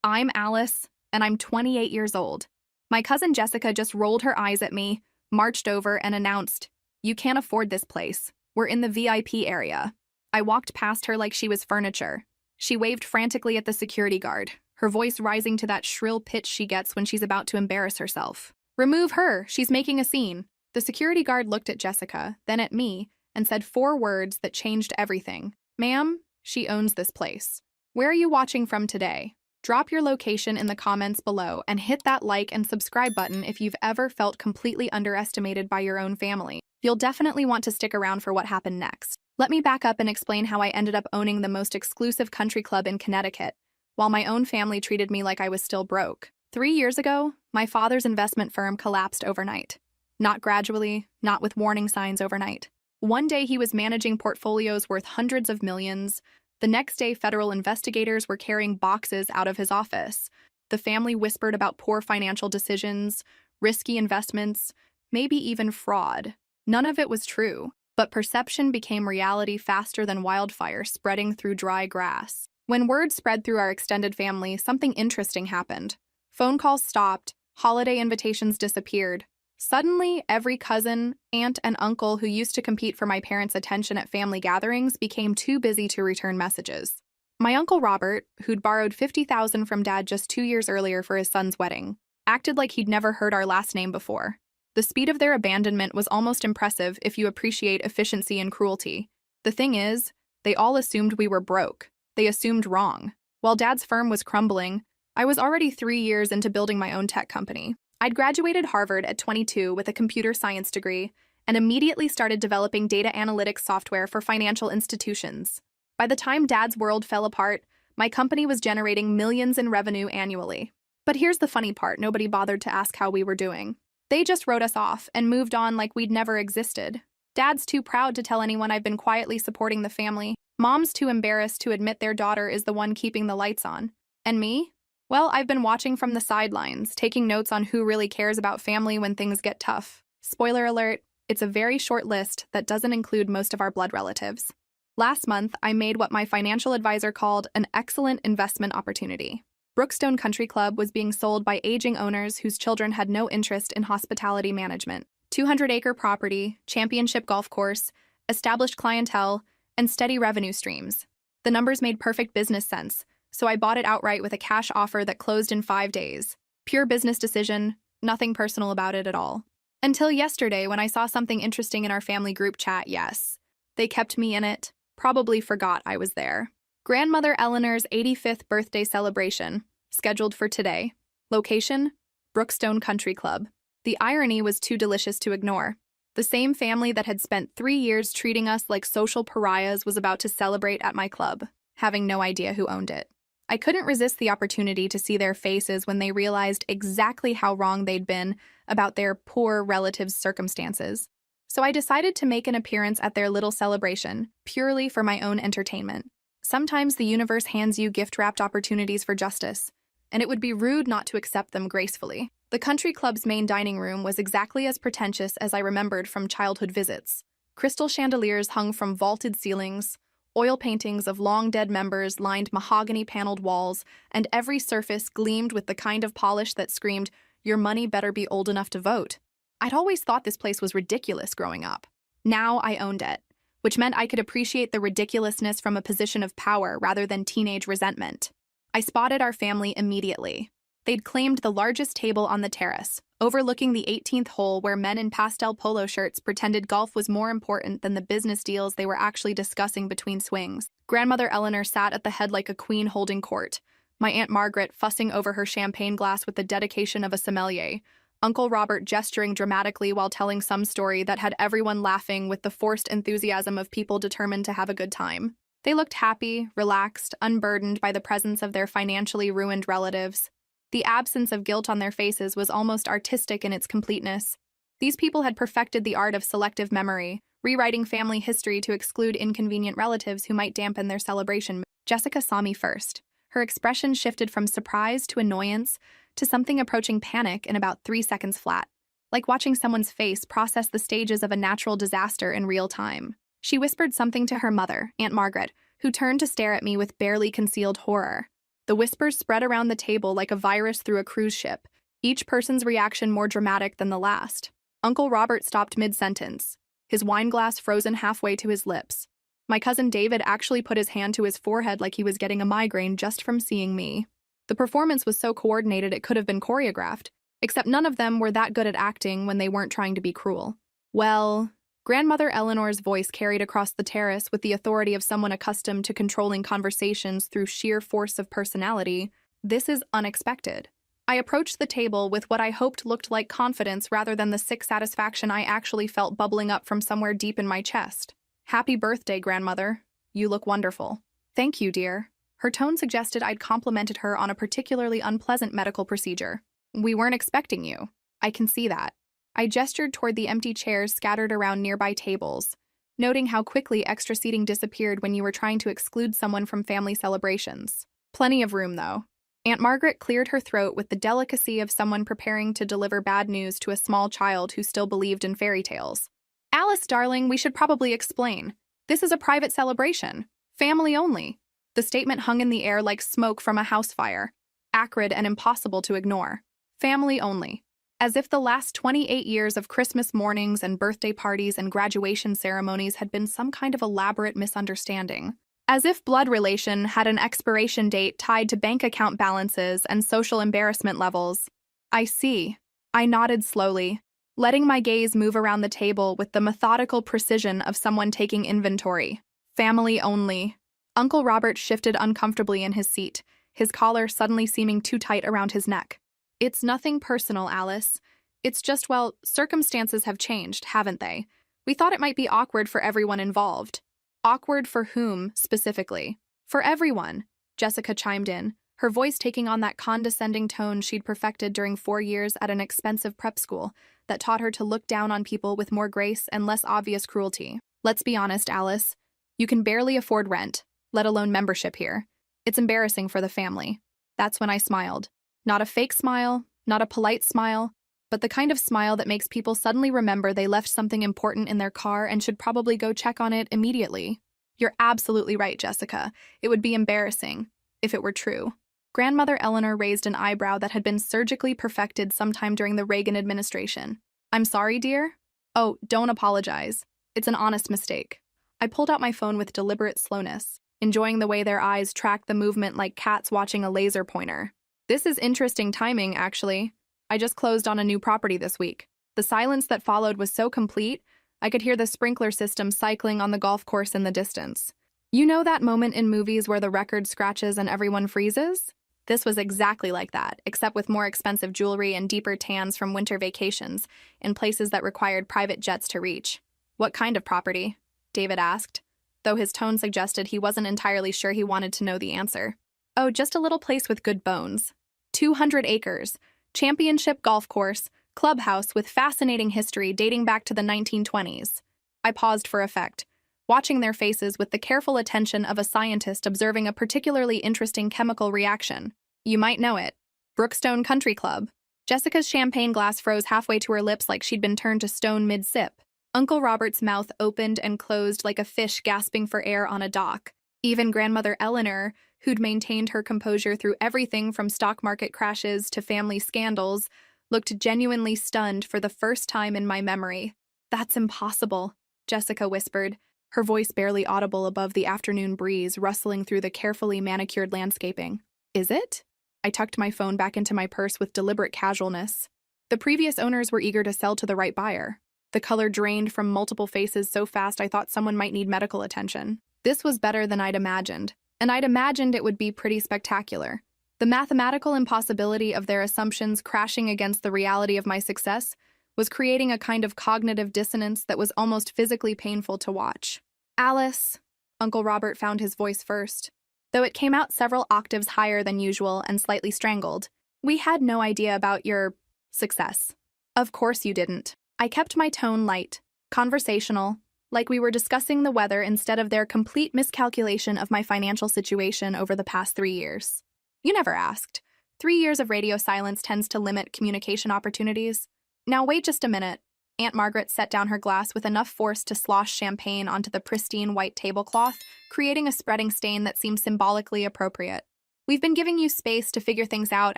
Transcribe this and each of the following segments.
I'm Alice, and I'm 28 years old. My cousin Jessica just rolled her eyes at me, marched over, and announced, "You can't afford this place. We're in the VIP area." I walked past her like she was furniture. She waved frantically at the security guard, her voice rising to that shrill pitch she gets when she's about to embarrass herself. "Remove her, she's making a scene." The security guard looked at Jessica, then at me, and said 4 words that changed everything. "Ma'am, she owns this place. Where are you watching from today? Drop your location in the comments below and hit that like and subscribe button if you've ever felt completely underestimated by your own family. You'll definitely want to stick around for what happened next. Let me back up and explain how I ended up owning the most exclusive country club in Connecticut, while my own family treated me like I was still broke. 3 years ago, my father's investment firm collapsed overnight. Not gradually, not with warning signs overnight. One day he was managing portfolios worth hundreds of millions. The next day, federal investigators were carrying boxes out of his office. The family whispered about poor financial decisions, risky investments, maybe even fraud. None of it was true, but perception became reality faster than wildfire spreading through dry grass. When word spread through our extended family, something interesting happened. Phone calls stopped, holiday invitations disappeared. Suddenly, every cousin, aunt, and uncle who used to compete for my parents' attention at family gatherings became too busy to return messages. My uncle Robert, who'd borrowed $50,000 from Dad just 2 years earlier for his son's wedding, acted like he'd never heard our last name before. The speed of their abandonment was almost impressive if you appreciate efficiency and cruelty. The thing is, they all assumed we were broke. They assumed wrong. While Dad's firm was crumbling, I was already 3 years into building my own tech company. I'd graduated Harvard at 22 with a computer science degree and immediately started developing data analytics software for financial institutions. By the time Dad's world fell apart, my company was generating millions in revenue annually. But here's the funny part: nobody bothered to ask how we were doing. They just wrote us off and moved on like we'd never existed. Dad's too proud to tell anyone I've been quietly supporting the family. Mom's too embarrassed to admit their daughter is the one keeping the lights on. And me? Well, I've been watching from the sidelines, taking notes on who really cares about family when things get tough. Spoiler alert, it's a very short list that doesn't include most of our blood relatives. Last month, I made what my financial advisor called an excellent investment opportunity. Brookstone Country Club was being sold by aging owners whose children had no interest in hospitality management. 200-acre property, championship golf course, established clientele, and steady revenue streams. The numbers made perfect business sense, so I bought it outright with a cash offer that closed in 5 days. Pure business decision, nothing personal about it at all. Until yesterday when I saw something interesting in our family group chat. Yes, they kept me in it, probably forgot I was there. Grandmother Eleanor's 85th birthday celebration, scheduled for today. Location? Brookstone Country Club. The irony was too delicious to ignore. The same family that had spent 3 years treating us like social pariahs was about to celebrate at my club, having no idea who owned it. I couldn't resist the opportunity to see their faces when they realized exactly how wrong they'd been about their poor relatives' circumstances. So I decided to make an appearance at their little celebration, purely for my own entertainment. Sometimes the universe hands you gift-wrapped opportunities for justice, and it would be rude not to accept them gracefully. The country club's main dining room was exactly as pretentious as I remembered from childhood visits. Crystal chandeliers hung from vaulted ceilings, oil paintings of long-dead members lined mahogany-paneled walls, and every surface gleamed with the kind of polish that screamed, "Your money better be old enough to vote." I'd always thought this place was ridiculous growing up. Now I owned it, which meant I could appreciate the ridiculousness from a position of power rather than teenage resentment. I spotted our family immediately. They'd claimed the largest table on the terrace, overlooking the 18th hole where men in pastel polo shirts pretended golf was more important than the business deals they were actually discussing between swings. Grandmother Eleanor sat at the head like a queen holding court, my Aunt Margaret fussing over her champagne glass with the dedication of a sommelier, Uncle Robert gesturing dramatically while telling some story that had everyone laughing with the forced enthusiasm of people determined to have a good time. They looked happy, relaxed, unburdened by the presence of their financially ruined relatives. The absence of guilt on their faces was almost artistic in its completeness. These people had perfected the art of selective memory, rewriting family history to exclude inconvenient relatives who might dampen their celebration. Jessica saw me first. Her expression shifted from surprise to annoyance to something approaching panic in about 3 seconds flat, like watching someone's face process the stages of a natural disaster in real time. She whispered something to her mother, Aunt Margaret, who turned to stare at me with barely concealed horror. The whispers spread around the table like a virus through a cruise ship, each person's reaction more dramatic than the last. Uncle Robert stopped mid-sentence, his wine glass frozen halfway to his lips. My cousin David actually put his hand to his forehead like he was getting a migraine just from seeing me. The performance was so coordinated it could have been choreographed, except none of them were that good at acting when they weren't trying to be cruel. Well, Grandmother Eleanor's voice carried across the terrace with the authority of someone accustomed to controlling conversations through sheer force of personality. This is unexpected. I approached the table with what I hoped looked like confidence rather than the sick satisfaction I actually felt bubbling up from somewhere deep in my chest. Happy birthday, Grandmother. You look wonderful. Thank you, dear. Her tone suggested I'd complimented her on a particularly unpleasant medical procedure. We weren't expecting you. I can see that. I gestured toward the empty chairs scattered around nearby tables, noting how quickly extra seating disappeared when you were trying to exclude someone from family celebrations. Plenty of room, though. Aunt Margaret cleared her throat with the delicacy of someone preparing to deliver bad news to a small child who still believed in fairy tales. Alice, darling, we should probably explain. This is a private celebration. Family only. The statement hung in the air like smoke from a house fire, acrid and impossible to ignore. Family only. As if the last 28 years of Christmas mornings and birthday parties and graduation ceremonies had been some kind of elaborate misunderstanding. As if blood relation had an expiration date tied to bank account balances and social embarrassment levels. I see. I nodded slowly, letting my gaze move around the table with the methodical precision of someone taking inventory. Family only. Uncle Robert shifted uncomfortably in his seat, his collar suddenly seeming too tight around his neck. It's nothing personal, Alice. It's just, well, circumstances have changed, haven't they? We thought it might be awkward for everyone involved. Awkward for whom, specifically? For everyone, Jessica chimed in, her voice taking on that condescending tone she'd perfected during 4 years at an expensive prep school that taught her to look down on people with more grace and less obvious cruelty. Let's be honest, Alice. You can barely afford rent, let alone membership here. It's embarrassing for the family. That's when I smiled. Not a fake smile, not a polite smile, but the kind of smile that makes people suddenly remember they left something important in their car and should probably go check on it immediately. You're absolutely right, Jessica. It would be embarrassing, if it were true. Grandmother Eleanor raised an eyebrow that had been surgically perfected sometime during the Reagan administration. I'm sorry, dear? Oh, don't apologize. It's an honest mistake. I pulled out my phone with deliberate slowness, enjoying the way their eyes tracked the movement like cats watching a laser pointer. This is interesting timing, actually. I just closed on a new property this week. The silence that followed was so complete, I could hear the sprinkler system cycling on the golf course in the distance. You know that moment in movies where the record scratches and everyone freezes? This was exactly like that, except with more expensive jewelry and deeper tans from winter vacations, in places that required private jets to reach. What kind of property? David asked, though his tone suggested he wasn't entirely sure he wanted to know the answer. Oh, just a little place with good bones. 200 acres, championship golf course, clubhouse with fascinating history dating back to the 1920s. I paused for effect, watching their faces with the careful attention of a scientist observing a particularly interesting chemical reaction. You might know it. Brookstone Country Club. Jessica's champagne glass froze halfway to her lips like she'd been turned to stone mid-sip. Uncle Robert's mouth opened and closed like a fish gasping for air on a dock. Even Grandmother Eleanor, who'd maintained her composure through everything from stock market crashes to family scandals, looked genuinely stunned for the first time in my memory. That's impossible, Jessica whispered, her voice barely audible above the afternoon breeze rustling through the carefully manicured landscaping. Is it? I tucked my phone back into my purse with deliberate casualness. The previous owners were eager to sell to the right buyer. The color drained from multiple faces so fast I thought someone might need medical attention. This was better than I'd imagined, and I'd imagined it would be pretty spectacular. The mathematical impossibility of their assumptions crashing against the reality of my success was creating a kind of cognitive dissonance that was almost physically painful to watch. Alice, Uncle Robert found his voice first, though it came out several octaves higher than usual and slightly strangled. We had no idea about your success. Of course you didn't. I kept my tone light, conversational, like we were discussing the weather instead of their complete miscalculation of my financial situation over the past 3 years. You never asked. 3 years of radio silence tends to limit communication opportunities. Now wait just a minute. Aunt Margaret set down her glass with enough force to slosh champagne onto the pristine white tablecloth, creating a spreading stain that seemed symbolically appropriate. We've been giving you space to figure things out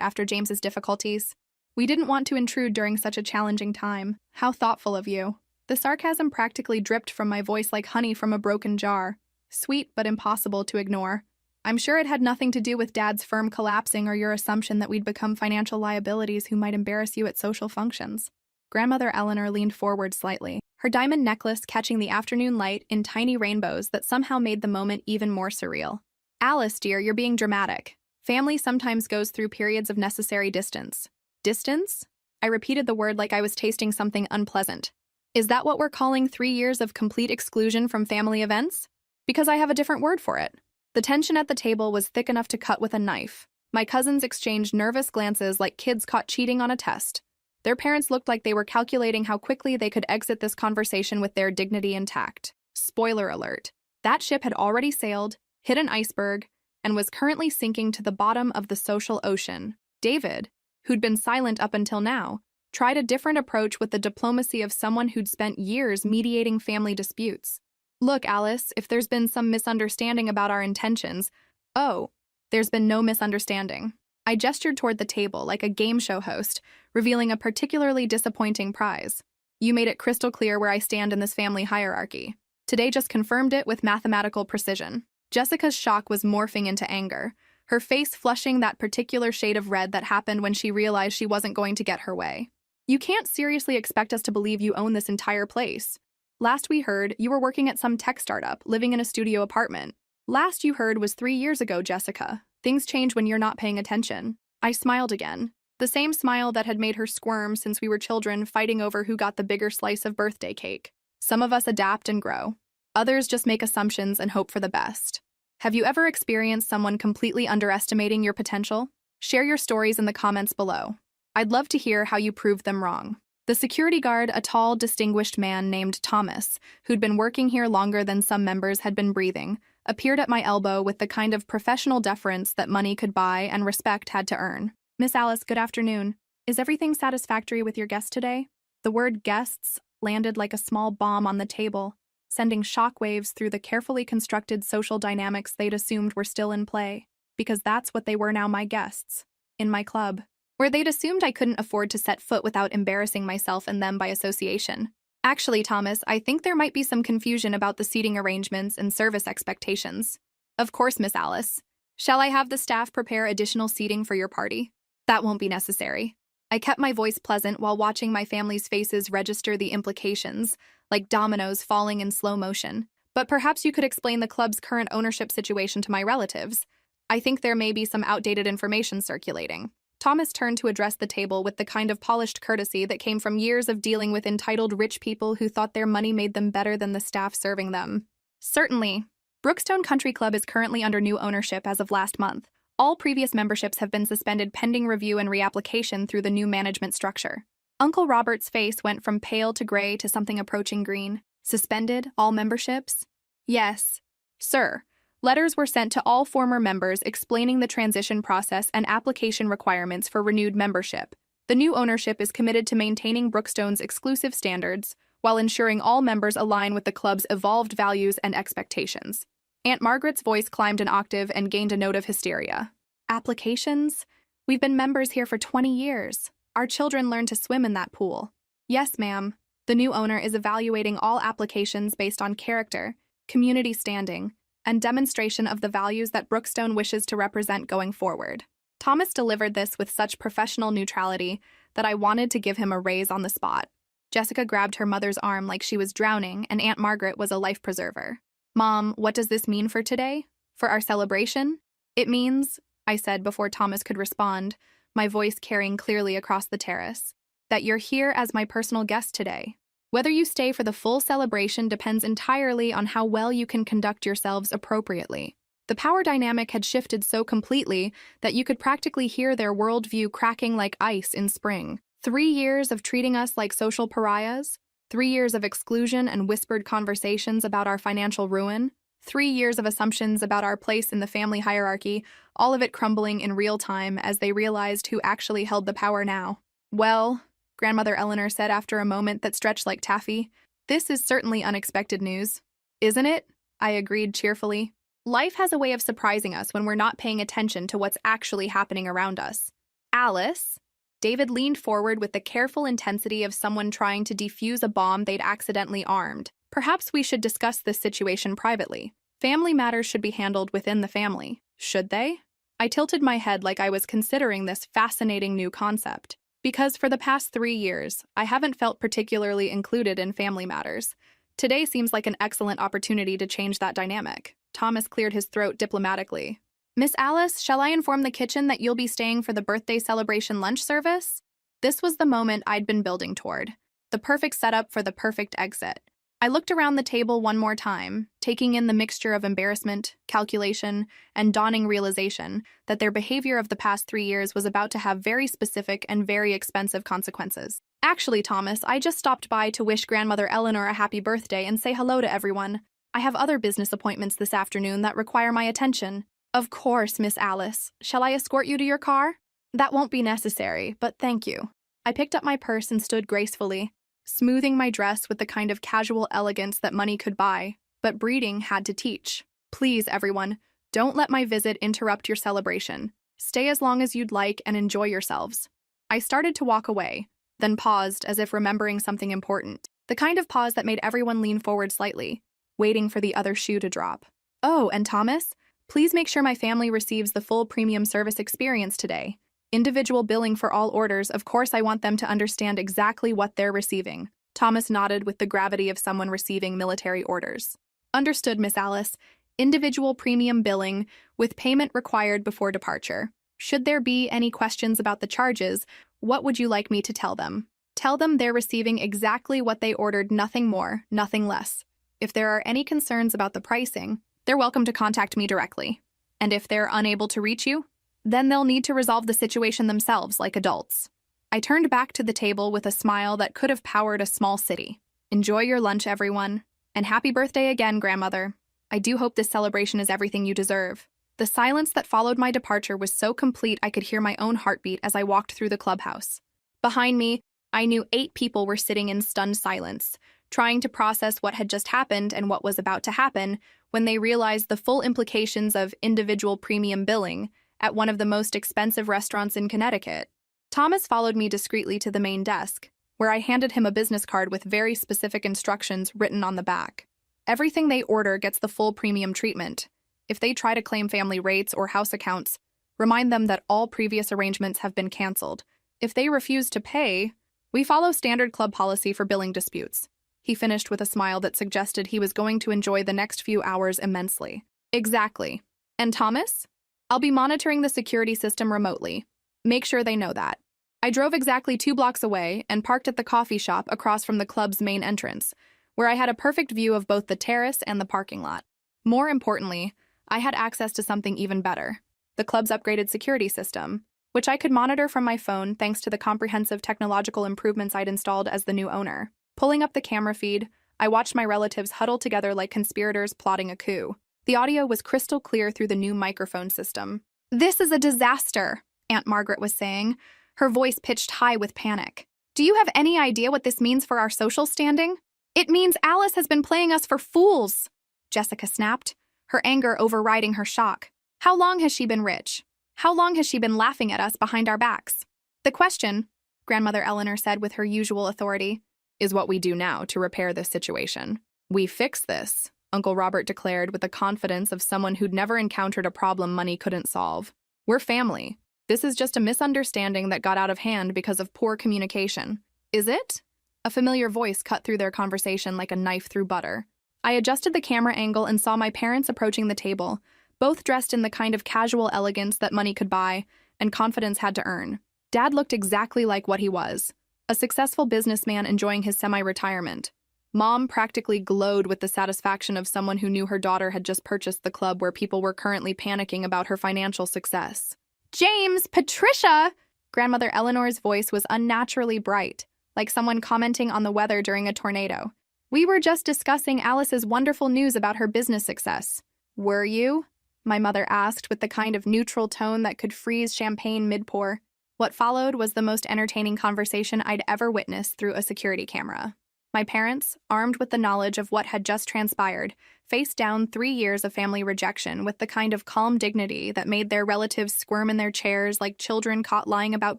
after James's difficulties. We didn't want to intrude during such a challenging time. How thoughtful of you. The sarcasm practically dripped from my voice like honey from a broken jar. Sweet but impossible to ignore. I'm sure it had nothing to do with Dad's firm collapsing or your assumption that we'd become financial liabilities who might embarrass you at social functions. Grandmother Eleanor leaned forward slightly, her diamond necklace catching the afternoon light in tiny rainbows that somehow made the moment even more surreal. Alice, dear, you're being dramatic. Family sometimes goes through periods of necessary distance. Distance? I repeated the word like I was tasting something unpleasant. Is that what we're calling 3 years of complete exclusion from family events? Because I have a different word for it. The tension at the table was thick enough to cut with a knife. My cousins exchanged nervous glances like kids caught cheating on a test. Their parents looked like they were calculating how quickly they could exit this conversation with their dignity intact. Spoiler alert. That ship had already sailed, hit an iceberg, and was currently sinking to the bottom of the social ocean. David, who'd been silent up until now, tried a different approach with the diplomacy of someone who'd spent years mediating family disputes. Look, Alice, if there's been some misunderstanding about our intentions— Oh, there's been no misunderstanding. I gestured toward the table like a game show host, revealing a particularly disappointing prize. You made it crystal clear where I stand in this family hierarchy. Today just confirmed it with mathematical precision. Jessica's shock was morphing into anger, her face flushing that particular shade of red that happened when she realized she wasn't going to get her way. You can't seriously expect us to believe you own this entire place. Last we heard, you were working at some tech startup, living in a studio apartment. Last you heard was 3 years ago, Jessica. Things change when you're not paying attention. I smiled again. The same smile that had made her squirm since we were children fighting over who got the bigger slice of birthday cake. Some of us adapt and grow. Others just make assumptions and hope for the best. Have you ever experienced someone completely underestimating your potential? Share your stories in the comments below. I'd love to hear how you proved them wrong. The security guard, a tall, distinguished man named Thomas, who'd been working here longer than some members had been breathing, appeared at my elbow with the kind of professional deference that money could buy and respect had to earn. Miss Alice, good afternoon. Is everything satisfactory with your guests today? The word guests landed like a small bomb on the table, sending shockwaves through the carefully constructed social dynamics they'd assumed were still in play, because that's what they were now, my guests, in my club, where they'd assumed I couldn't afford to set foot without embarrassing myself and them by association. Actually, Thomas, I think there might be some confusion about the seating arrangements and service expectations. Of course, Miss Alice. Shall I have the staff prepare additional seating for your party? That won't be necessary. I kept my voice pleasant while watching my family's faces register the implications, like dominoes falling in slow motion. But perhaps you could explain the club's current ownership situation to my relatives. I think there may be some outdated information circulating. Thomas turned to address the table with the kind of polished courtesy that came from years of dealing with entitled rich people who thought their money made them better than the staff serving them. Certainly. Brookstone Country Club is currently under new ownership as of last month. All previous memberships have been suspended pending review and reapplication through the new management structure. Uncle Robert's face went from pale to gray to something approaching green. Suspended all memberships? Yes, sir. Letters were sent to all former members explaining the transition process and application requirements for renewed membership. The new ownership is committed to maintaining Brookstone's exclusive standards while ensuring all members align with the club's evolved values and expectations. Aunt Margaret's voice climbed an octave and gained a note of hysteria. Applications? We've been members here for 20 years. Our children learned to swim in that pool. Yes, ma'am. The new owner is evaluating all applications based on character, community standing, and demonstration of the values that Brookstone wishes to represent going forward. Thomas delivered this with such professional neutrality that I wanted to give him a raise on the spot. Jessica grabbed her mother's arm like she was drowning, and Aunt Margaret was a life preserver. Mom, what does this mean for today? For our celebration? It means, I said before Thomas could respond, my voice carrying clearly across the terrace, that you're here as my personal guest today. Whether you stay for the full celebration depends entirely on how well you can conduct yourselves appropriately. The power dynamic had shifted so completely that you could practically hear their worldview cracking like ice in spring. 3 years of treating us like social pariahs, 3 years of exclusion and whispered conversations about our financial ruin, 3 years of assumptions about our place in the family hierarchy, all of it crumbling in real time as they realized who actually held the power now. Well, Grandmother Eleanor said after a moment that stretched like taffy, this is certainly unexpected news. Isn't it? I agreed cheerfully. Life has a way of surprising us when we're not paying attention to what's actually happening around us. Alice. David leaned forward with the careful intensity of someone trying to defuse a bomb they'd accidentally armed. Perhaps we should discuss this situation privately. Family matters should be handled within the family. Should they? I tilted my head like I was considering this fascinating new concept. Because for the past 3 years, I haven't felt particularly included in family matters. Today seems like an excellent opportunity to change that dynamic. Thomas cleared his throat diplomatically. Miss Alice, shall I inform the kitchen that you'll be staying for the birthday celebration lunch service? This was the moment I'd been building toward. The perfect setup for the perfect exit. I looked around the table one more time, taking in the mixture of embarrassment, calculation, and dawning realization that their behavior of the past 3 years was about to have very specific and very expensive consequences. Actually, Thomas, I just stopped by to wish Grandmother Eleanor a happy birthday and say hello to everyone. I have other business appointments this afternoon that require my attention. Of course, Miss Alice. Shall I escort you to your car? That won't be necessary, but thank you. I picked up my purse and stood gracefully, smoothing my dress with the kind of casual elegance that money could buy, but breeding had to teach. Please, everyone, don't let my visit interrupt your celebration. Stay as long as you'd like and enjoy yourselves. I started to walk away, then paused as if remembering something important. The kind of pause that made everyone lean forward slightly, waiting for the other shoe to drop. Oh, and Thomas, please make sure my family receives the full premium service experience today. Individual billing for all orders, of course I want them to understand exactly what they're receiving. Thomas nodded with the gravity of someone receiving military orders. Understood, Miss Alice. Individual premium billing, with payment required before departure. Should there be any questions about the charges, what would you like me to tell them? Tell them they're receiving exactly what they ordered, nothing more, nothing less. If there are any concerns about the pricing, they're welcome to contact me directly. And if they're unable to reach you, then they'll need to resolve the situation themselves like adults. I turned back to the table with a smile that could have powered a small city. Enjoy your lunch, everyone. And happy birthday again, Grandmother. I do hope this celebration is everything you deserve. The silence that followed my departure was so complete I could hear my own heartbeat as I walked through the clubhouse. Behind me, I knew 8 people were sitting in stunned silence, trying to process what had just happened and what was about to happen when they realized the full implications of individual premium billing at one of the most expensive restaurants in Connecticut. Thomas followed me discreetly to the main desk, where I handed him a business card with very specific instructions written on the back. Everything they order gets the full premium treatment. If they try to claim family rates or house accounts, remind them that all previous arrangements have been canceled. If they refuse to pay, we follow standard club policy for billing disputes. He finished with a smile that suggested he was going to enjoy the next few hours immensely. Exactly. And Thomas? I'll be monitoring the security system remotely. Make sure they know that. I drove exactly 2 blocks away and parked at the coffee shop across from the club's main entrance, where I had a perfect view of both the terrace and the parking lot. More importantly, I had access to something even better, the club's upgraded security system, which I could monitor from my phone thanks to the comprehensive technological improvements I'd installed as the new owner. Pulling up the camera feed, I watched my relatives huddle together like conspirators plotting a coup. The audio was crystal clear through the new microphone system. "This is a disaster," Aunt Margaret was saying, her voice pitched high with panic. "Do you have any idea what this means for our social standing?" "It means Alice has been playing us for fools," Jessica snapped, her anger overriding her shock. "How long has she been rich? How long has she been laughing at us behind our backs?" "The question," Grandmother Eleanor said with her usual authority, "is what we do now to repair this situation. We fix this," Uncle Robert declared with the confidence of someone who'd never encountered a problem money couldn't solve. "We're family. This is just a misunderstanding that got out of hand because of poor communication." "Is it?" A familiar voice cut through their conversation like a knife through butter. I adjusted the camera angle and saw my parents approaching the table, both dressed in the kind of casual elegance that money could buy and confidence had to earn. Dad looked exactly like what he was, a successful businessman enjoying his semi-retirement. Mom practically glowed with the satisfaction of someone who knew her daughter had just purchased the club where people were currently panicking about her financial success. "James, Patricia!" Grandmother Eleanor's voice was unnaturally bright, like someone commenting on the weather during a tornado. "We were just discussing Alice's wonderful news about her business success." "Were you?" my mother asked with the kind of neutral tone that could freeze champagne mid-pour. What followed was the most entertaining conversation I'd ever witnessed through a security camera. My parents, armed with the knowledge of what had just transpired, faced down 3 years of family rejection with the kind of calm dignity that made their relatives squirm in their chairs like children caught lying about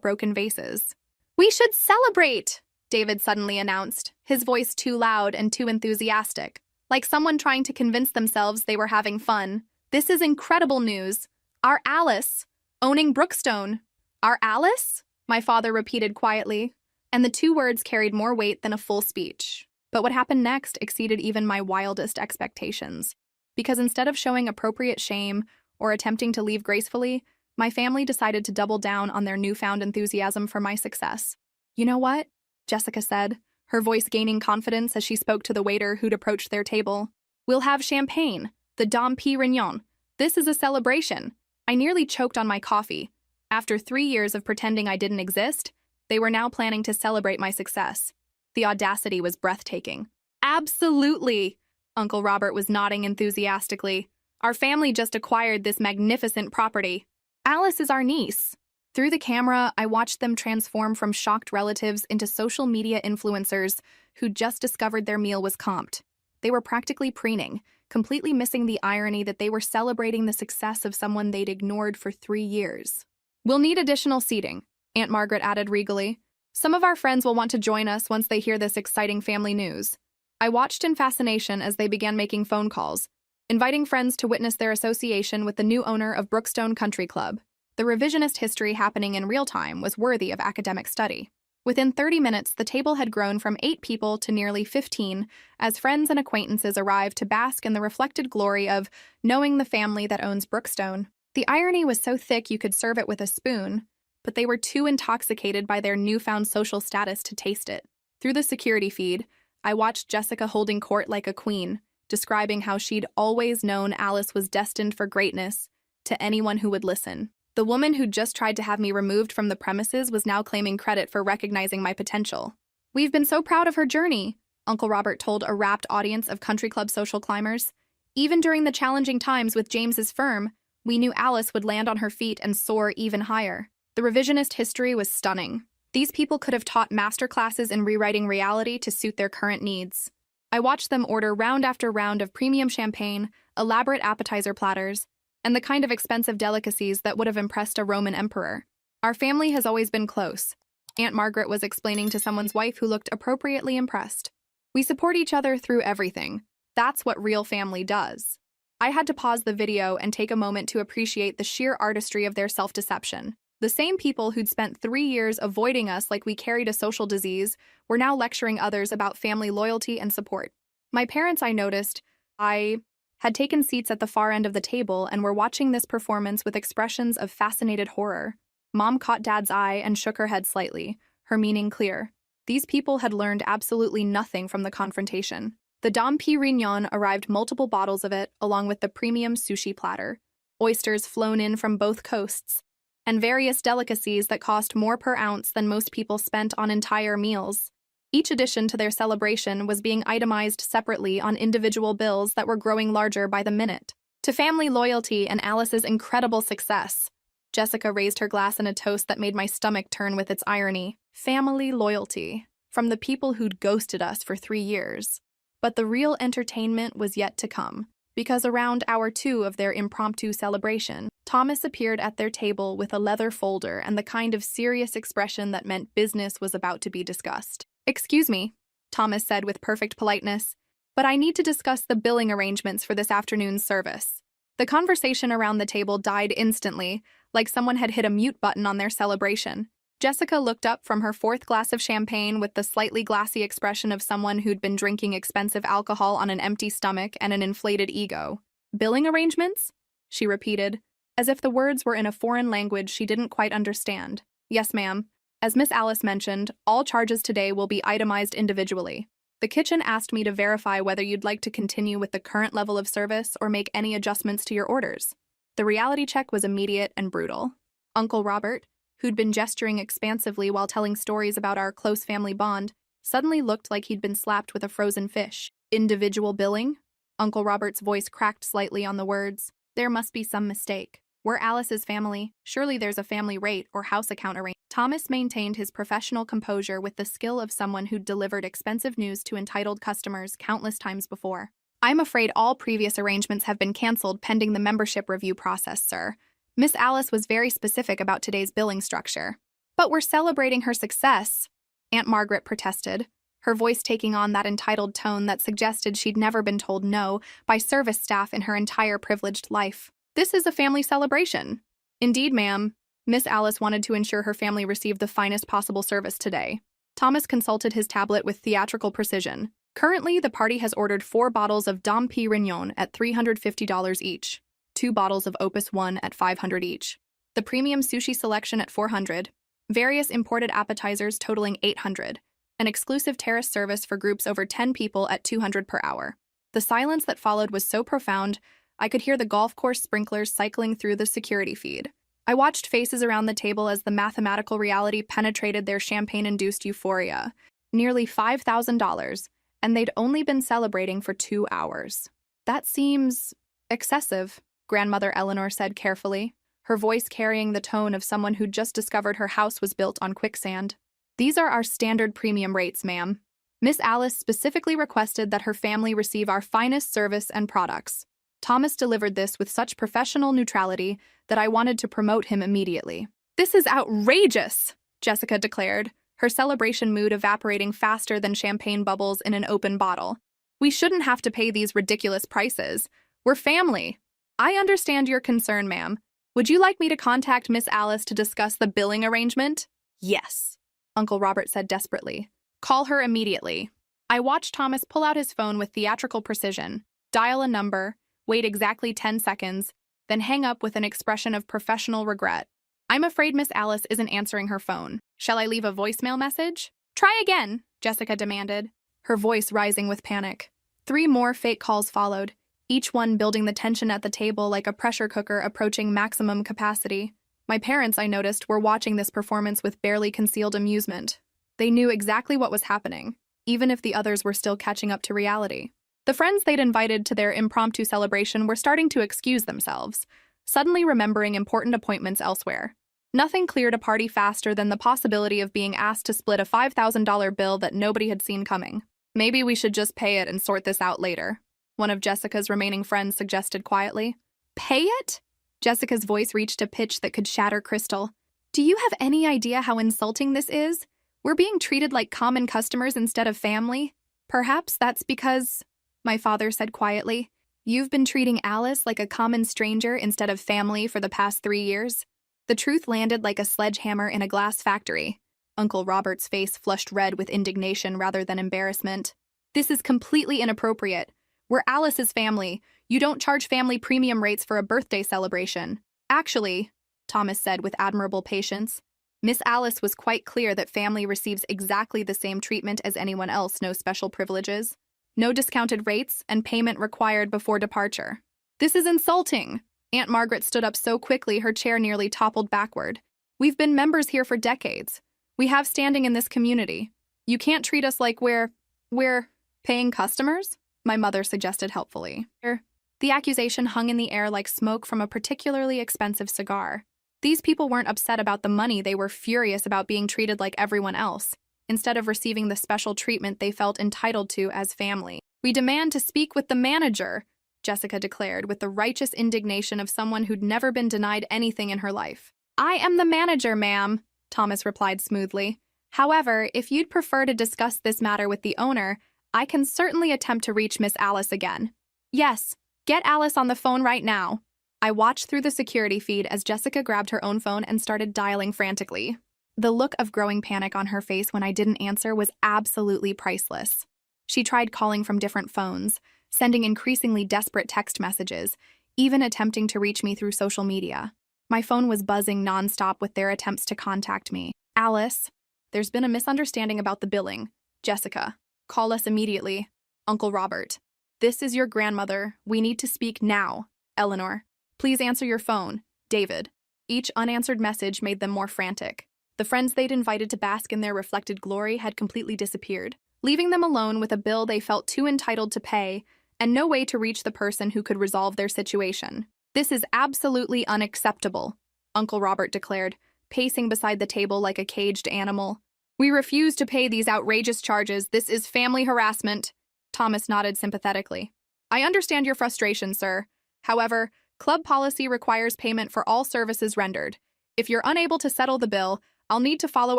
broken vases. "We should celebrate!" David suddenly announced, his voice too loud and too enthusiastic, like someone trying to convince themselves they were having fun. "This is incredible news. Our Alice, owning Brookstone." "Our Alice?" my father repeated quietly, and the two words carried more weight than a full speech. But what happened next exceeded even my wildest expectations, because instead of showing appropriate shame or attempting to leave gracefully, my family decided to double down on their newfound enthusiasm for my success. "You know what?" Jessica said, her voice gaining confidence as she spoke to the waiter who'd approached their table. "We'll have champagne, the Dom Pérignon. This is a celebration." I nearly choked on my coffee. After 3 years of pretending I didn't exist, they were now planning to celebrate my success. The audacity was breathtaking. "Absolutely!" Uncle Robert was nodding enthusiastically. "Our family just acquired this magnificent property. Alice is our niece." Through the camera, I watched them transform from shocked relatives into social media influencers who just discovered their meal was comped. They were practically preening, completely missing the irony that they were celebrating the success of someone they'd ignored for 3 years. "We'll need additional seating," Aunt Margaret added regally. "Some of our friends will want to join us once they hear this exciting family news." I watched in fascination as they began making phone calls, inviting friends to witness their association with the new owner of Brookstone Country Club. The revisionist history happening in real time was worthy of academic study. Within 30 minutes, the table had grown from 8 people to nearly 15 as friends and acquaintances arrived to bask in the reflected glory of knowing the family that owns Brookstone. The irony was so thick you could serve it with a spoon, but they were too intoxicated by their newfound social status to taste it. Through the security feed, I watched Jessica holding court like a queen, describing how she'd always known Alice was destined for greatness to anyone who would listen. The woman who'd just tried to have me removed from the premises was now claiming credit for recognizing my potential. "We've been so proud of her journey," Uncle Robert told a rapt audience of country club social climbers. "Even during the challenging times with James's firm, we knew Alice would land on her feet and soar even higher." The revisionist history was stunning. These people could have taught master classes in rewriting reality to suit their current needs. I watched them order round after round of premium champagne, elaborate appetizer platters, and the kind of expensive delicacies that would have impressed a Roman emperor. "Our family has always been close," Aunt Margaret was explaining to someone's wife who looked appropriately impressed. "We support each other through everything. That's what real family does." I had to pause the video and take a moment to appreciate the sheer artistry of their self-deception. The same people who'd spent 3 years avoiding us like we carried a social disease were now lecturing others about family loyalty and support. My parents, I noticed, had taken seats at the far end of the table and were watching this performance with expressions of fascinated horror. Mom caught Dad's eye and shook her head slightly, her meaning clear. These people had learned absolutely nothing from the confrontation. The Dom Pérignon arrived multiple bottles of it, along with the premium sushi platter, oysters flown in from both coasts, and various delicacies that cost more per ounce than most people spent on entire meals. Each addition to their celebration was being itemized separately on individual bills that were growing larger by the minute. "To family loyalty and Alice's incredible success." Jessica raised her glass in a toast that made my stomach turn with its irony. Family loyalty. From the people who'd ghosted us for 3 years. But the real entertainment was yet to come, because around hour 2 of their impromptu celebration, Thomas appeared at their table with a leather folder and the kind of serious expression that meant business was about to be discussed. "Excuse me," Thomas said with perfect politeness, "but I need to discuss the billing arrangements for this afternoon's service." The conversation around the table died instantly, like someone had hit a mute button on their celebration. Jessica looked up from her 4th glass of champagne with the slightly glassy expression of someone who'd been drinking expensive alcohol on an empty stomach and an inflated ego. "Billing arrangements?" she repeated, as if the words were in a foreign language she didn't quite understand. "Yes, ma'am. As Miss Alice mentioned, all charges today will be itemized individually. The kitchen asked me to verify whether you'd like to continue with the current level of service or make any adjustments to your orders." The reality check was immediate and brutal. Uncle Robert, who'd been gesturing expansively while telling stories about our close family bond, suddenly looked like he'd been slapped with a frozen fish. "Individual billing?" Uncle Robert's voice cracked slightly on the words. "There must be some mistake. We're Alice's family. Surely there's a family rate or house account arrangement. Thomas maintained his professional composure with the skill of someone who'd delivered expensive news to entitled customers countless times before. I'm afraid all previous arrangements have been canceled pending the membership review process, sir. Miss Alice was very specific about today's billing structure. But we're celebrating her success, Aunt Margaret protested, her voice taking on that entitled tone that suggested she'd never been told no by service staff in her entire privileged life. This is a family celebration. Indeed, ma'am. Miss Alice wanted to ensure her family received the finest possible service today. Thomas consulted his tablet with theatrical precision. Currently, the party has ordered 4 bottles of Dom Pérignon at $350 each, 2 bottles of Opus 1 at $500 each, the premium sushi selection at $400, various imported appetizers totaling $800, an exclusive terrace service for groups over 10 people at $200 per hour. The silence that followed was so profound, I could hear the golf course sprinklers cycling through the security feed. I watched faces around the table as the mathematical reality penetrated their champagne-induced euphoria. Nearly $5,000, and they'd only been celebrating for 2 hours. That seems excessive, Grandmother Eleanor said carefully, her voice carrying the tone of someone who'd just discovered her house was built on quicksand. These are our standard premium rates, ma'am. Miss Alice specifically requested that her family receive our finest service and products. Thomas delivered this with such professional neutrality that I wanted to promote him immediately. This is outrageous, Jessica declared, her celebration mood evaporating faster than champagne bubbles in an open bottle. We shouldn't have to pay these ridiculous prices. We're family. I understand your concern, ma'am. Would you like me to contact Miss Alice to discuss the billing arrangement? Yes, Uncle Robert said desperately. Call her immediately. I watched Thomas pull out his phone with theatrical precision, dial a number, wait exactly 10 seconds, then hang up with an expression of professional regret. I'm afraid Miss Alice isn't answering her phone. Shall I leave a voicemail message? Try again, Jessica demanded, her voice rising with panic. 3 more fake calls followed, each one building the tension at the table like a pressure cooker approaching maximum capacity. My parents, I noticed, were watching this performance with barely concealed amusement. They knew exactly what was happening, even if the others were still catching up to reality. The friends they'd invited to their impromptu celebration were starting to excuse themselves, suddenly remembering important appointments elsewhere. Nothing cleared a party faster than the possibility of being asked to split a $5,000 bill that nobody had seen coming. Maybe we should just pay it and sort this out later, one of Jessica's remaining friends suggested quietly. Pay it? Jessica's voice reached a pitch that could shatter crystal. Do you have any idea how insulting this is? We're being treated like common customers instead of family. Perhaps that's because, my father said quietly, you've been treating Alice like a common stranger instead of family for the past 3 years. The truth landed like a sledgehammer in a glass factory. Uncle Robert's face flushed red with indignation rather than embarrassment. This is completely inappropriate. We're Alice's family. You don't charge family premium rates for a birthday celebration. Actually, Thomas said with admirable patience, Miss Alice was quite clear that family receives exactly the same treatment as anyone else, no special privileges. No discounted rates and payment required before departure. This is insulting. Aunt Margaret stood up so quickly her chair nearly toppled backward. We've been members here for decades. We have standing in this community. You can't treat us like we're paying customers? My mother suggested helpfully. The accusation hung in the air like smoke from a particularly expensive cigar. These people weren't upset about the money, they were furious about being treated like everyone else, instead of receiving the special treatment they felt entitled to as family. We demand to speak with the manager, Jessica declared with the righteous indignation of someone who'd never been denied anything in her life. I am the manager, ma'am, Thomas replied smoothly. However, if you'd prefer to discuss this matter with the owner, I can certainly attempt to reach Miss Alice again. Yes, get Alice on the phone right now. I watched through the security feed as Jessica grabbed her own phone and started dialing frantically. The look of growing panic on her face when I didn't answer was absolutely priceless. She tried calling from different phones, sending increasingly desperate text messages, even attempting to reach me through social media. My phone was buzzing nonstop with their attempts to contact me. Alice, there's been a misunderstanding about the billing. Jessica, call us immediately. Uncle Robert, this is your grandmother. We need to speak now. Eleanor, please answer your phone. David. Each unanswered message made them more frantic. The friends they'd invited to bask in their reflected glory had completely disappeared, leaving them alone with a bill they felt too entitled to pay and no way to reach the person who could resolve their situation. This is absolutely unacceptable, Uncle Robert declared, pacing beside the table like a caged animal. We refuse to pay these outrageous charges. This is family harassment. Thomas nodded sympathetically. I understand your frustration, sir. However, club policy requires payment for all services rendered. If you're unable to settle the bill, I'll need to follow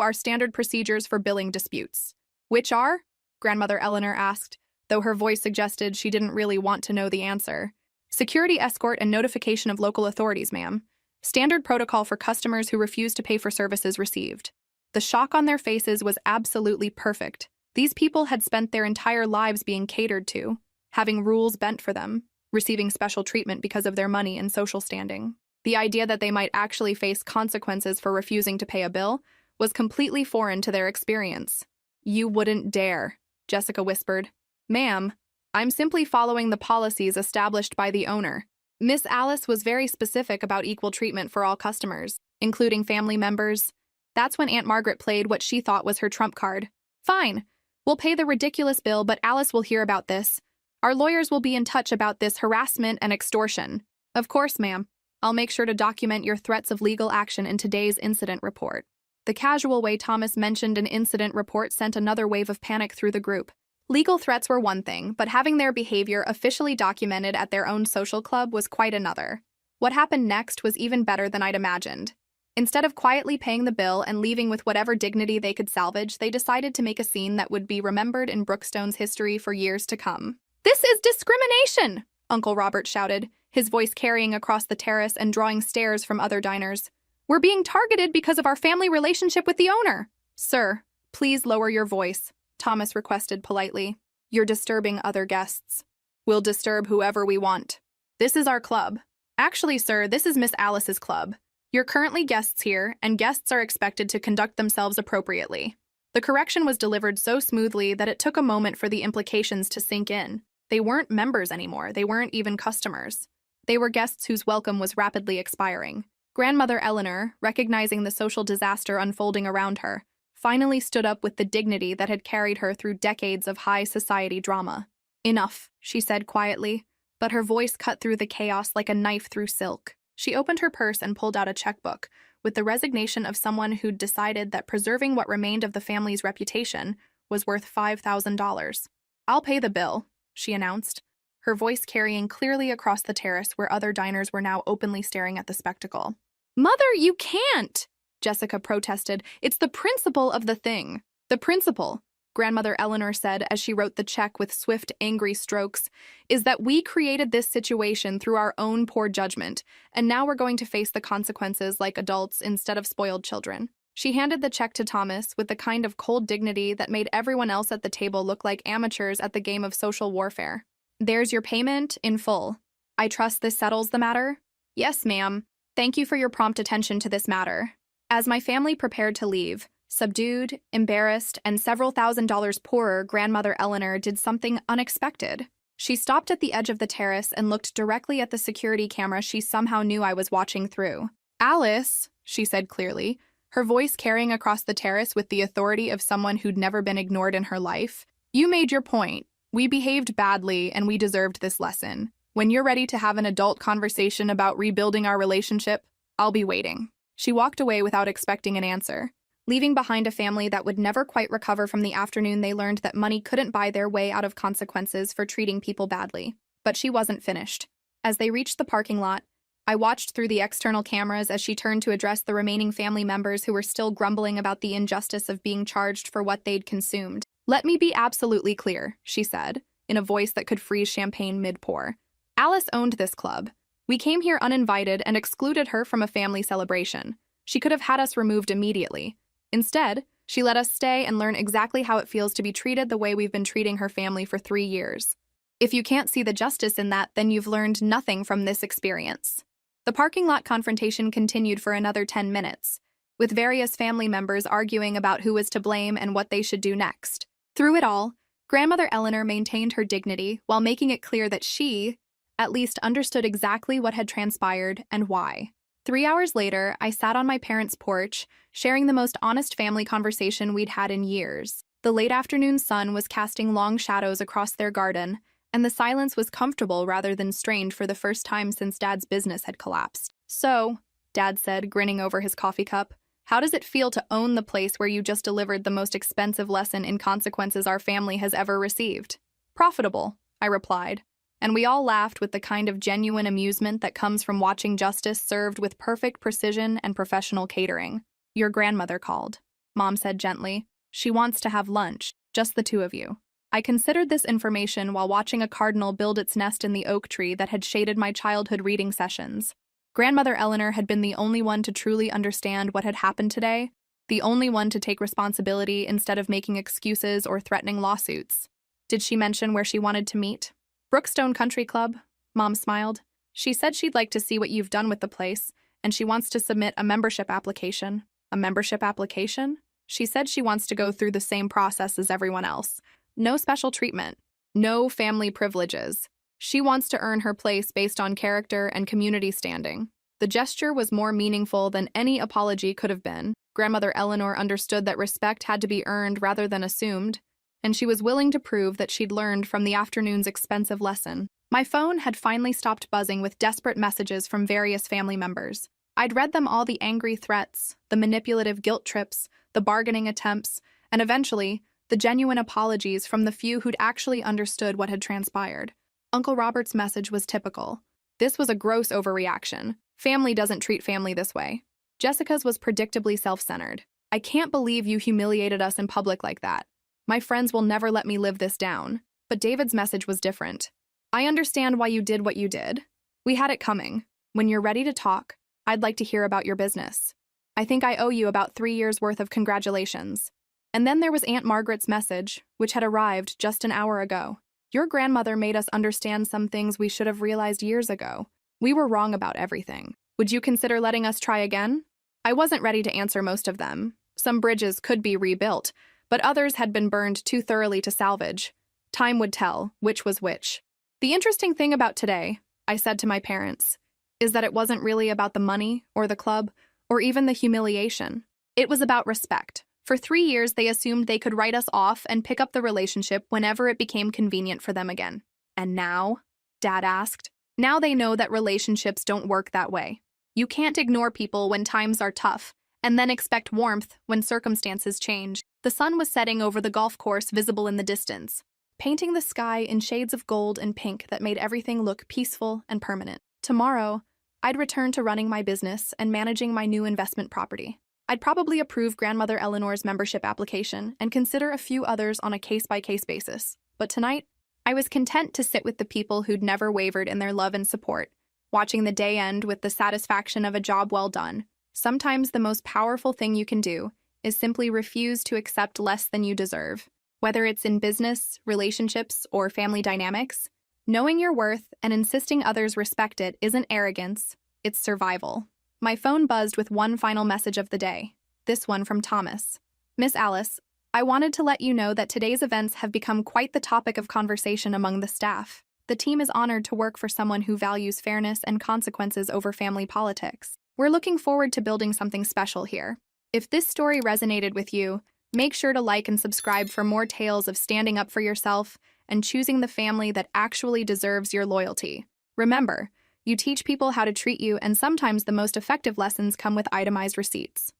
our standard procedures for billing disputes. Which are? Grandmother Eleanor asked, though her voice suggested she didn't really want to know the answer. Security escort and notification of local authorities, ma'am. Standard protocol for customers who refuse to pay for services received. The shock on their faces was absolutely perfect. These people had spent their entire lives being catered to, having rules bent for them, receiving special treatment because of their money and social standing. The idea that they might actually face consequences for refusing to pay a bill was completely foreign to their experience. You wouldn't dare, Jessica whispered. Ma'am, I'm simply following the policies established by the owner. Miss Alice was very specific about equal treatment for all customers, including family members. That's when Aunt Margaret played what she thought was her trump card. Fine, we'll pay the ridiculous bill, but Alice will hear about this. Our lawyers will be in touch about this harassment and extortion. Of course, ma'am. I'll make sure to document your threats of legal action in today's incident report. The casual way Thomas mentioned an incident report sent another wave of panic through the group. Legal threats were one thing, but having their behavior officially documented at their own social club was quite another. What happened next was even better than I'd imagined. Instead of quietly paying the bill and leaving with whatever dignity they could salvage, they decided to make a scene that would be remembered in Brookstone's history for years to come. This is discrimination! Uncle Robert shouted, his voice carrying across the terrace and drawing stares from other diners. We're being targeted because of our family relationship with the owner. Sir, please lower your voice, Thomas requested politely. You're disturbing other guests. We'll disturb whoever we want. This is our club. Actually, sir, this is Miss Alice's club. You're currently guests here, and guests are expected to conduct themselves appropriately. The correction was delivered so smoothly that it took a moment for the implications to sink in. They weren't members anymore. They weren't even customers. They were guests whose welcome was rapidly expiring. Grandmother Eleanor, recognizing the social disaster unfolding around her, finally stood up with the dignity that had carried her through decades of high society drama. Enough, she said quietly, but her voice cut through the chaos like a knife through silk. She opened her purse and pulled out a checkbook, with the resignation of someone who'd decided that preserving what remained of the family's reputation was worth $5,000. I'll pay the bill, she announced, her voice carrying clearly across the terrace where other diners were now openly staring at the spectacle. Mother, you can't! Jessica protested. It's the principle of the thing. The principle, Grandmother Eleanor said as she wrote the check with swift, angry strokes, is that we created this situation through our own poor judgment, and now we're going to face the consequences like adults instead of spoiled children. She handed the check to Thomas with the kind of cold dignity that made everyone else at the table look like amateurs at the game of social warfare. There's your payment in full. I trust this settles the matter? Yes, ma'am. Thank you for your prompt attention to this matter. As my family prepared to leave, subdued, embarrassed, and several $1,000s poorer, Grandmother Eleanor did something unexpected. She stopped at the edge of the terrace and looked directly at the security camera she somehow knew I was watching through. Alice, she said clearly, her voice carrying across the terrace with the authority of someone who'd never been ignored in her life. You made your point. We behaved badly, and we deserved this lesson. When you're ready to have an adult conversation about rebuilding our relationship, I'll be waiting. She walked away without expecting an answer, leaving behind a family that would never quite recover from the afternoon they learned that money couldn't buy their way out of consequences for treating people badly. But she wasn't finished. As they reached the parking lot, I watched through the external cameras as she turned to address the remaining family members who were still grumbling about the injustice of being charged for what they'd consumed. Let me be absolutely clear, she said, in a voice that could freeze champagne mid-pour. Alice owned this club. We came here uninvited and excluded her from a family celebration. She could have had us removed immediately. Instead, she let us stay and learn exactly how it feels to be treated the way we've been treating her family for 3 years. If you can't see the justice in that, then you've learned nothing from this experience. The parking lot confrontation continued for another 10 minutes, with various family members arguing about who was to blame and what they should do next. Through it all, Grandmother Eleanor maintained her dignity while making it clear that she, at least, understood exactly what had transpired and why. 3 hours later, I sat on my parents' porch, sharing the most honest family conversation we'd had in years. The late afternoon sun was casting long shadows across their garden, and the silence was comfortable rather than strained for the first time since Dad's business had collapsed. "So," Dad said, grinning over his coffee cup, "how does it feel to own the place where you just delivered the most expensive lesson in consequences our family has ever received?" "Profitable," I replied, and we all laughed with the kind of genuine amusement that comes from watching justice served with perfect precision and professional catering. "Your grandmother called," Mom said gently. "She wants to have lunch, just the two of you." I considered this information while watching a cardinal build its nest in the oak tree that had shaded my childhood reading sessions. Grandmother Eleanor had been the only one to truly understand what had happened today, the only one to take responsibility instead of making excuses or threatening lawsuits. "Did she mention where she wanted to meet?" "Brookstone Country Club," Mom smiled. "She said she'd like to see what you've done with the place, and she wants to submit a membership application." "A membership application?" "She said she wants to go through the same process as everyone else. No special treatment. No family privileges. She wants to earn her place based on character and community standing." The gesture was more meaningful than any apology could have been. Grandmother Eleanor understood that respect had to be earned rather than assumed, and she was willing to prove that she'd learned from the afternoon's expensive lesson. My phone had finally stopped buzzing with desperate messages from various family members. I'd read them all, the angry threats, the manipulative guilt trips, the bargaining attempts, and eventually, the genuine apologies from the few who'd actually understood what had transpired. Uncle Robert's message was typical. "This was a gross overreaction. Family doesn't treat family this way." Jessica's was predictably self-centered. "I can't believe you humiliated us in public like that. My friends will never let me live this down." But David's message was different. "I understand why you did what you did. We had it coming. When you're ready to talk, I'd like to hear about your business. I think I owe you about 3 years' worth of congratulations." And then there was Aunt Margaret's message, which had arrived just an hour ago. "Your grandmother made us understand some things we should have realized years ago. We were wrong about everything. Would you consider letting us try again?" I wasn't ready to answer most of them. Some bridges could be rebuilt, but others had been burned too thoroughly to salvage. Time would tell which was which. "The interesting thing about today," I said to my parents, "is that it wasn't really about the money or the club or even the humiliation. It was about respect. For 3 years, they assumed they could write us off and pick up the relationship whenever it became convenient for them again. And now?" Dad asked. "Now they know that relationships don't work that way. You can't ignore people when times are tough, and then expect warmth when circumstances change." The sun was setting over the golf course, visible in the distance, painting the sky in shades of gold and pink that made everything look peaceful and permanent. Tomorrow, I'd return to running my business and managing my new investment property. I'd probably approve Grandmother Eleanor's membership application and consider a few others on a case-by-case basis. But tonight, I was content to sit with the people who'd never wavered in their love and support, watching the day end with the satisfaction of a job well done. Sometimes the most powerful thing you can do is simply refuse to accept less than you deserve. Whether it's in business, relationships, or family dynamics, knowing your worth and insisting others respect it isn't arrogance, it's survival. My phone buzzed with one final message of the day, this one from Thomas. "Miss Alice, I wanted to let you know that today's events have become quite the topic of conversation among the staff. The team is honored to work for someone who values fairness and consequences over family politics. We're looking forward to building something special here. If this story resonated with you, make sure to like and subscribe for more tales of standing up for yourself and choosing the family that actually deserves your loyalty. Remember, you teach people how to treat you, and sometimes the most effective lessons come with itemized receipts."